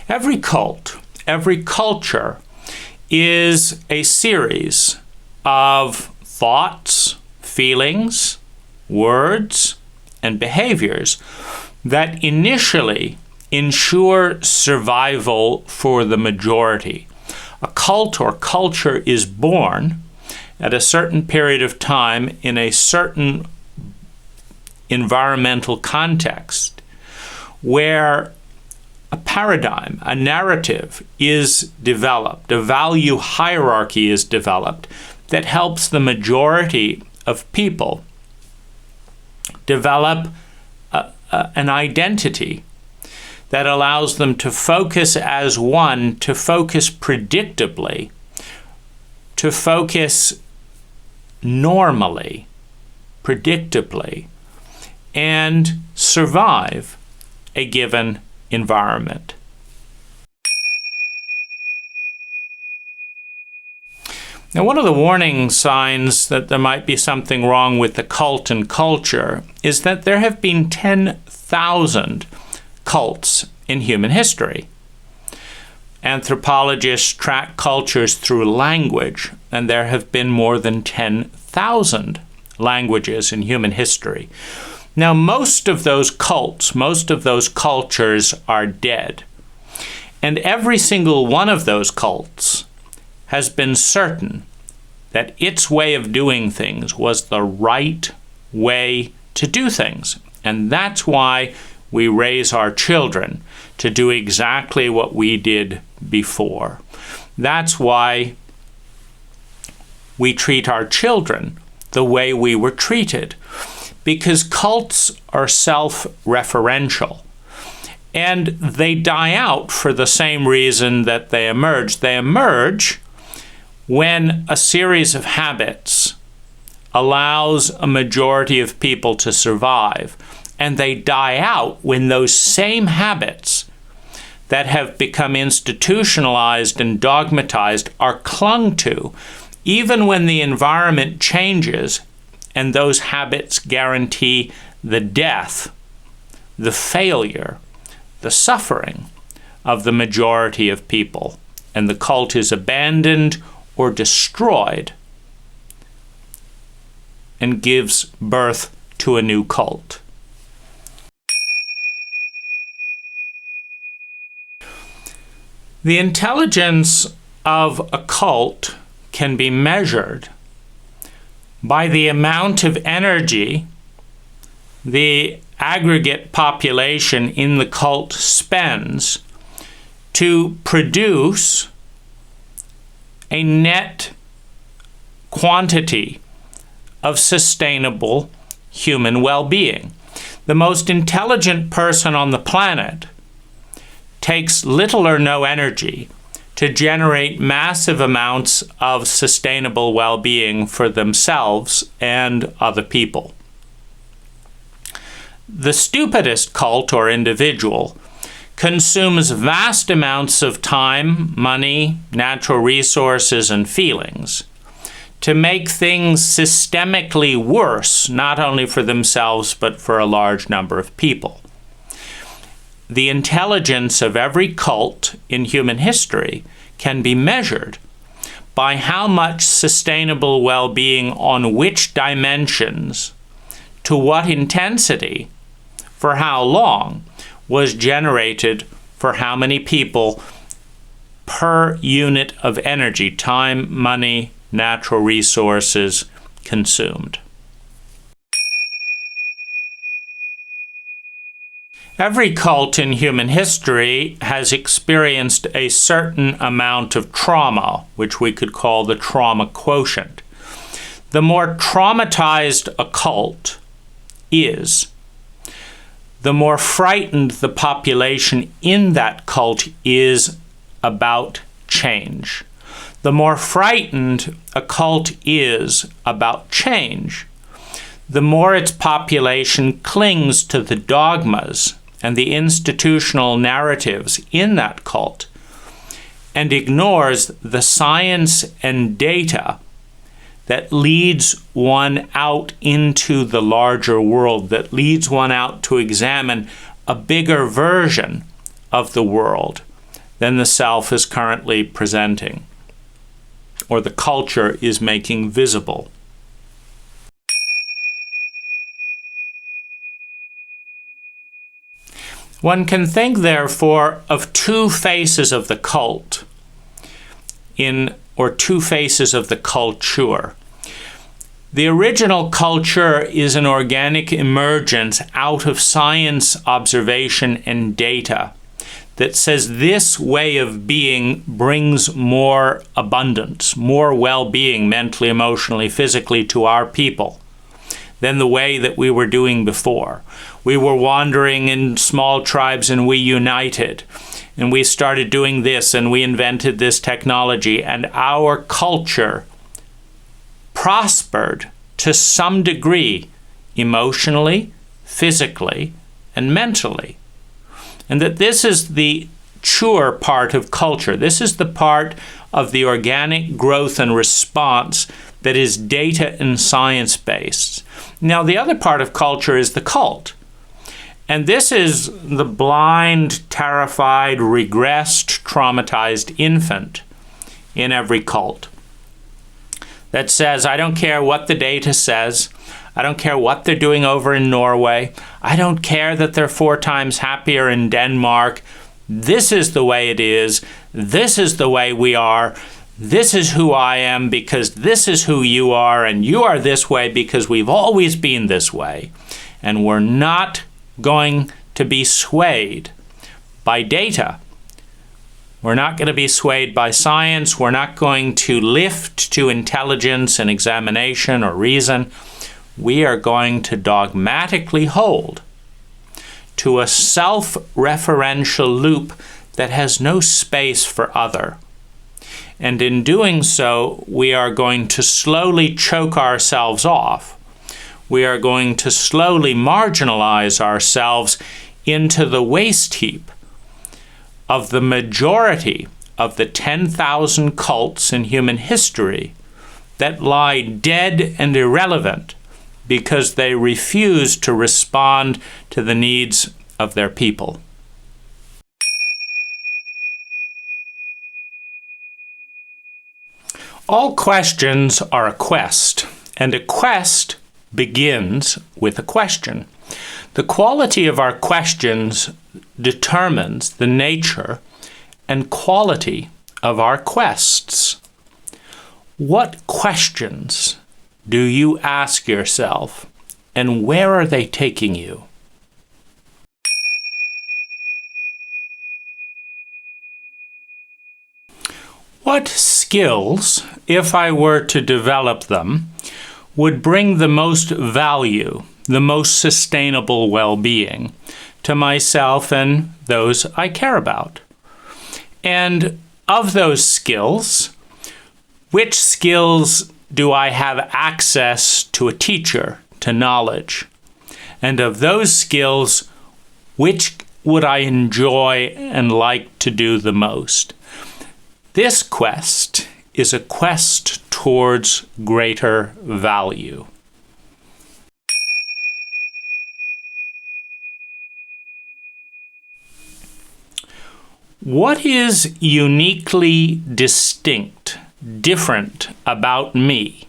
Every cult, every culture is a series of thoughts, feelings, words, and behaviors that initially ensure survival for the majority. A cult or culture is born at a certain period of time in a certain environmental context where a paradigm, a narrative is developed, a value hierarchy is developed that helps the majority of people develop an identity that allows them to focus as one, to focus predictably, to focus normally, predictably, and survive a given environment. Now, one of the warning signs that there might be something wrong with the cult and culture is that there have been 10,000 cults in human history. Anthropologists track cultures through language, and there have been more than 10,000 languages in human history. Now, most of those cults, most of those cultures are dead. And every single one of those cults has been certain that its way of doing things was the right way to do things. And that's why we raise our children to do exactly what we did before. That's why we treat our children the way we were treated. Because cults are self-referential, and they die out for the same reason that they emerge. They emerge when a series of habits allows a majority of people to survive, and they die out when those same habits that have become institutionalized and dogmatized are clung to, even when the environment changes. And those habits guarantee the death, the failure, the suffering of the majority of people. And the cult is abandoned or destroyed and gives birth to a new cult. The intelligence of a cult can be measured by the amount of energy the aggregate population in the cult spends to produce a net quantity of sustainable human well-being. The most intelligent person on the planet takes little or no energy to generate massive amounts of sustainable well-being for themselves and other people. The stupidest cult or individual consumes vast amounts of time, money, natural resources, and feelings to make things systemically worse, not only for themselves, but for a large number of people. The intelligence of every cult in human history can be measured by how much sustainable well-being on which dimensions, to what intensity, for how long, was generated for how many people per unit of energy, time, money, natural resources consumed. Every cult in human history has experienced a certain amount of trauma, which we could call the trauma quotient. The more traumatized a cult is, the more frightened the population in that cult is about change. The more frightened a cult is about change, the more its population clings to the dogmas and the institutional narratives in that cult and ignores the science and data that leads one out into the larger world, that leads one out to examine a bigger version of the world, than the self is currently presenting, or the culture is making visible. One can think, therefore, of two faces of the cult, or two faces of the culture. The original culture is an organic emergence out of science, observation, and data that says this way of being brings more abundance, more well-being mentally, emotionally, physically to our people than the way that we were doing before. We were wandering in small tribes and we united, and we started doing this and we invented this technology, and our culture prospered to some degree emotionally, physically, and mentally. And that this is the truer part of culture. This is the part of the organic growth and response that is data and science-based. Now, the other part of culture is the cult. And this is the blind, terrified, regressed, traumatized infant in every cult that says, I don't care what the data says. I don't care what they're doing over in Norway. I don't care that they're 4 times happier in Denmark. This is the way it is. This is the way we are. This is who I am because this is who you are, and you are this way because we've always been this way. And we're not going to be swayed by data. We're not going to be swayed by science. We're not going to lift to intelligence and examination or reason. We are going to dogmatically hold to a self-referential loop that has no space for other. And in doing so, we are going to slowly choke ourselves off. We are going to slowly marginalize ourselves into the waste heap of the majority of the 10,000 cults in human history that lie dead and irrelevant because they refuse to respond to the needs of their people. All questions are a quest, and a quest begins with a question. The quality of our questions determines the nature and quality of our quests. What questions do you ask yourself, and where are they taking you? What skills, if I were to develop them, would bring the most value, the most sustainable well-being to myself and those I care about? And of those skills, which skills do I have access to a teacher, to knowledge? And of those skills, which would I enjoy and like to do the most? This quest is a quest towards greater value. What is uniquely distinct, different about me,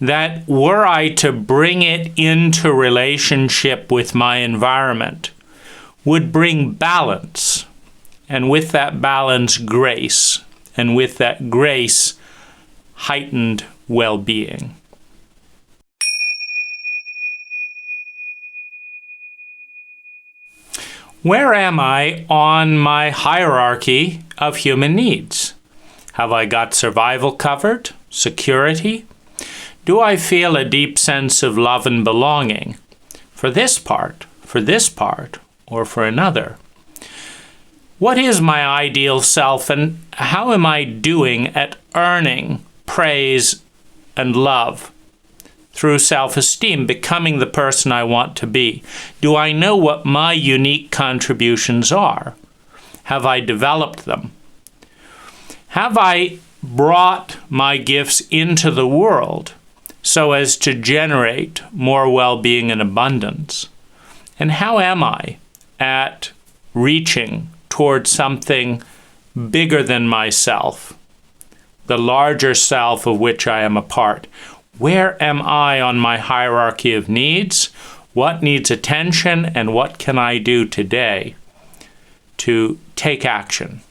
that were I to bring it into relationship with my environment, would bring balance, and with that balance, grace, and with that grace, heightened well-being? Where am I on my hierarchy of human needs? Have I got survival covered? Security? Do I feel a deep sense of love and belonging for this part, or for another? What is my ideal self, and how am I doing at earning praise and love through self-esteem, becoming the person I want to be? Do I know what my unique contributions are? Have I developed them? Have I brought my gifts into the world so as to generate more well-being and abundance? And how am I at reaching towards something bigger than myself, the larger self of which I am a part. Where am I on my hierarchy of needs? What needs attention, and what can I do today to take action?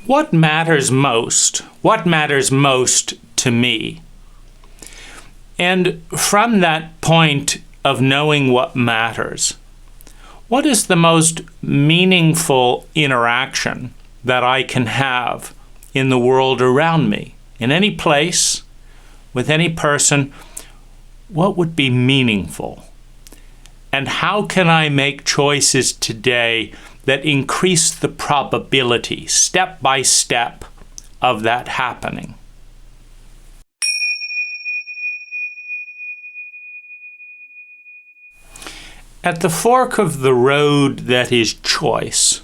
What matters most? What matters most to me? And from that point of knowing what matters, what is the most meaningful interaction that I can have in the world around me? In any place, with any person, what would be meaningful? And how can I make choices today that increase the probability, step by step, of that happening? At the fork of the road that is choice,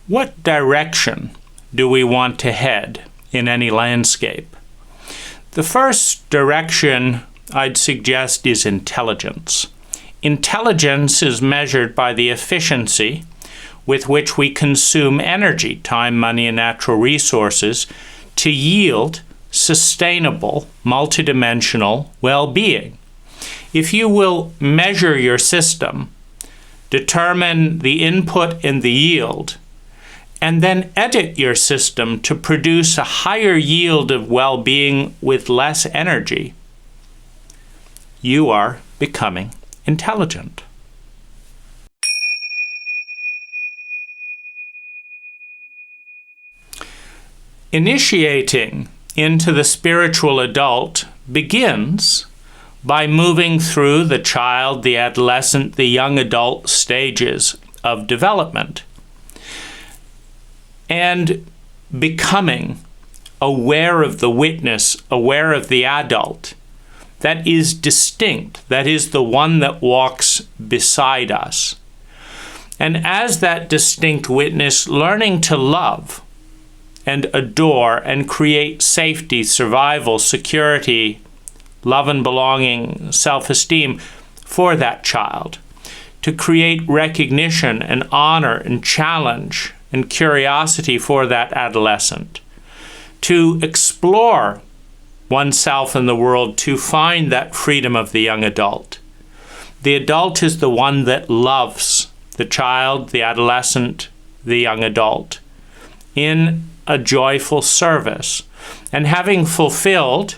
what direction do we want to head in any landscape? The first direction I'd suggest is intelligence. Intelligence is measured by the efficiency with which we consume energy, time, money, and natural resources to yield sustainable, multidimensional well-being. If you will measure your system, determine the input and the yield, and then edit your system to produce a higher yield of well-being with less energy, you are becoming intelligent. Initiating into the spiritual adult begins by moving through the child, the adolescent, the young adult stages of development and becoming aware of the witness, aware of the adult that is distinct, that is the one that walks beside us. And as that distinct witness, learning to love and adore and create safety, survival, security, love and belonging, self-esteem for that child, to create recognition and honor and challenge and curiosity for that adolescent, to explore oneself in the world, to find that freedom of the young adult. The adult is the one that loves the child, the adolescent, the young adult in a joyful service. And having fulfilled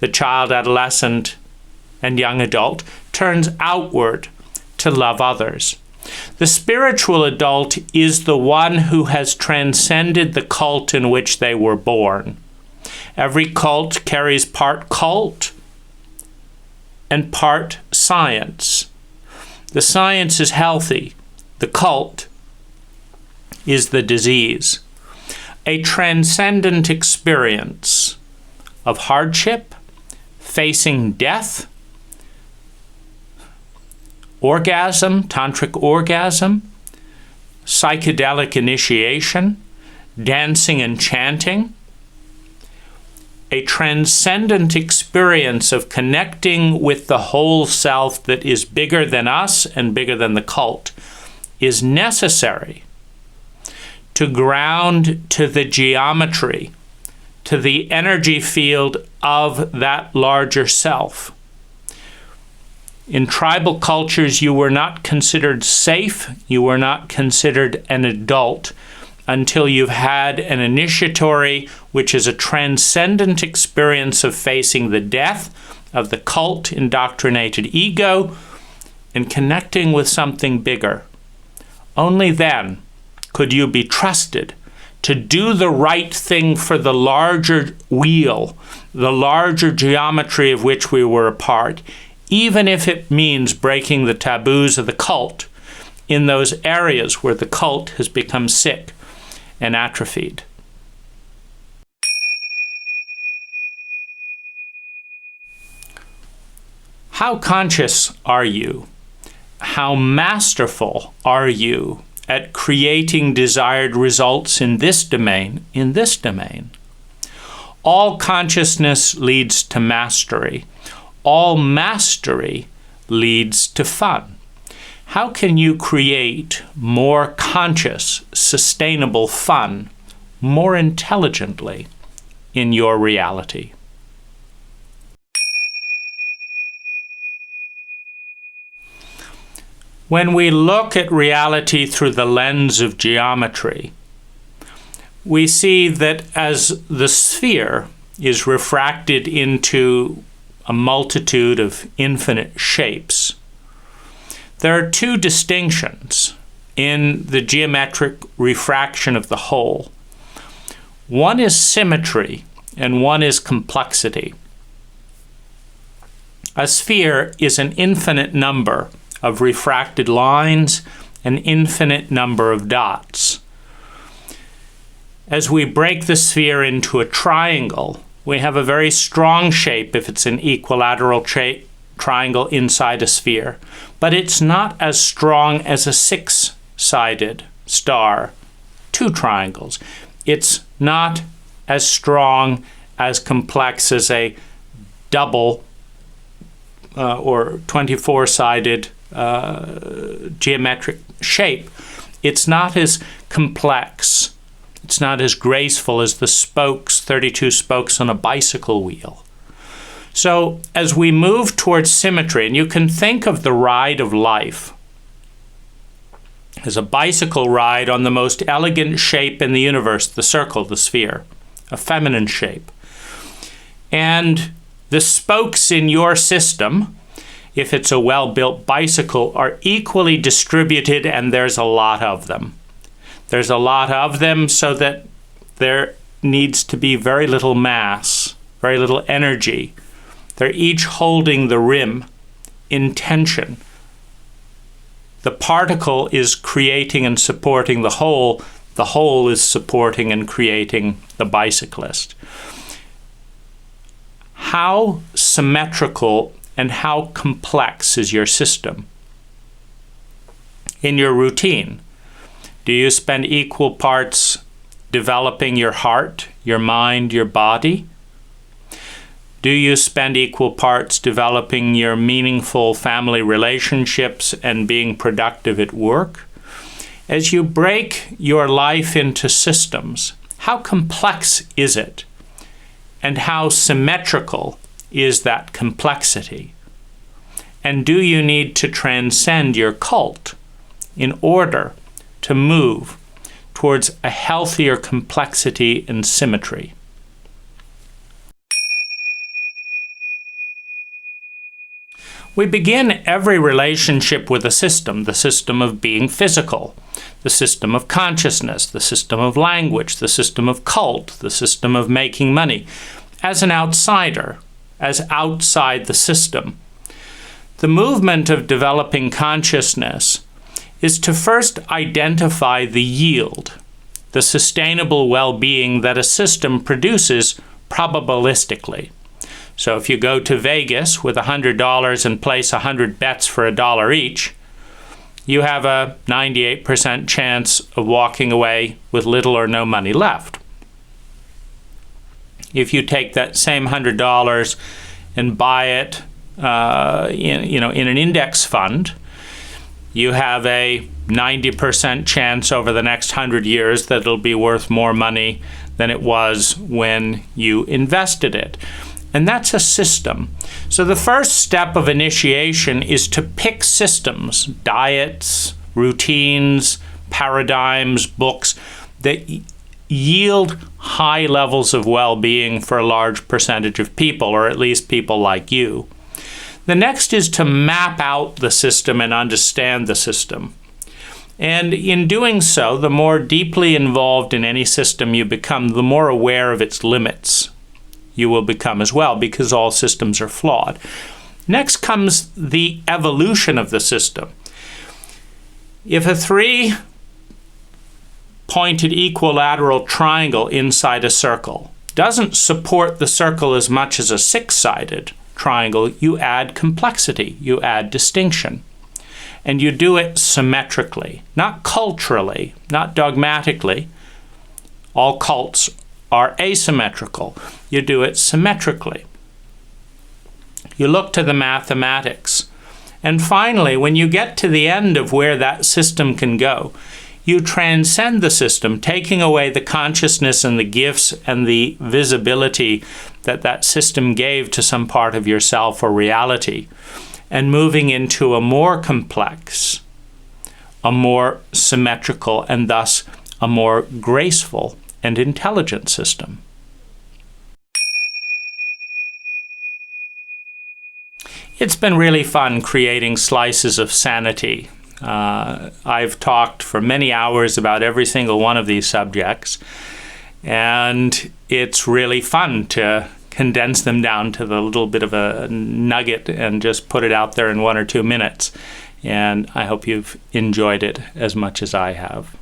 the child, adolescent, and young adult, turns outward to love others. The spiritual adult is the one who has transcended the cult in which they were born. Every cult carries part cult and part science. The science is healthy. The cult is the disease. A transcendent experience of hardship, facing death, orgasm, tantric orgasm, psychedelic initiation, dancing and chanting, a transcendent experience of connecting with the whole self that is bigger than us and bigger than the cult is necessary to ground to the geometry, to the energy field of that larger self. In tribal cultures, you were not considered safe, you were not considered an adult until you've had an initiatory, which is a transcendent experience of facing the death of the cult indoctrinated ego and connecting with something bigger. Only then could you be trusted to do the right thing for the larger wheel, the larger geometry of which we were a part, even if it means breaking the taboos of the cult in those areas where the cult has become sick and atrophied. How conscious are you? How masterful are you at creating desired results in this domain, in this domain? All consciousness leads to mastery. All mastery leads to fun. How can you create more conscious, sustainable fun more intelligently in your reality? When we look at reality through the lens of geometry, we see that as the sphere is refracted into a multitude of infinite shapes, there are two distinctions in the geometric refraction of the whole. One is symmetry and one is complexity. A sphere is an infinite number of refracted lines, an infinite number of dots. As we break the sphere into a triangle, we have a very strong shape if it's an equilateral triangle inside a sphere, but it's not as strong as a six-sided star, two triangles. It's not as strong, as complex as a double or 24-sided geometric shape. It's not as complex. It's not as graceful as the spokes, 32 spokes on a bicycle wheel. So as we move towards symmetry, and you can think of the ride of life as a bicycle ride on the most elegant shape in the universe, the circle, the sphere, a feminine shape. And the spokes in your system, if it's a well-built bicycle, are equally distributed, and there's a lot of them. There's a lot of them so that there needs to be very little mass, very little energy. They're each holding the rim in tension. The particle is creating and supporting the whole is supporting and creating the bicyclist. How symmetrical and how complex is your system? In your routine, do you spend equal parts developing your heart, your mind, your body? Do you spend equal parts developing your meaningful family relationships and being productive at work? As you break your life into systems, how complex is it? And how symmetrical is that complexity? And do you need to transcend your cult in order to move towards a healthier complexity and symmetry? We begin every relationship with a system, the system of being physical, the system of consciousness, the system of language, the system of cult, the system of making money, as an outsider, as outside the system. The movement of developing consciousness is to first identify the yield, the sustainable well-being that a system produces probabilistically. So if you go to Vegas with $100 and place 100 bets for $1 each, you have a 98% chance of walking away with little or no money left. If you take that same $100 and buy it in an index fund, you have a 90% chance over the next 100 years that it'll be worth more money than it was when you invested it. And that's a system. So the first step of initiation is to pick systems, diets, routines, paradigms, books that yield high levels of well-being for a large percentage of people, or at least people like you. The next is to map out the system and understand the system. And in doing so, the more deeply involved in any system you become, the more aware of its limits you will become as well, because all systems are flawed. Next comes the evolution of the system. If a three-pointed equilateral triangle inside a circle doesn't support the circle as much as a six-sided triangle, you add complexity, you add distinction. And you do it symmetrically, not culturally, not dogmatically. All cults are asymmetrical. You do it symmetrically. You look to the mathematics And finally, when you get to the end of where that system can go, you transcend the system, taking away the consciousness and the gifts and the visibility that that system gave to some part of yourself or reality, and moving into a more complex, a more symmetrical, and thus a more graceful and intelligent system. It's been really fun creating Slices of Sanity. I've talked for many hours about every single one of these subjects, and it's really fun to condense them down to the little bit of a nugget and just put it out there in 1 or 2 minutes. And I hope you've enjoyed it as much as I have.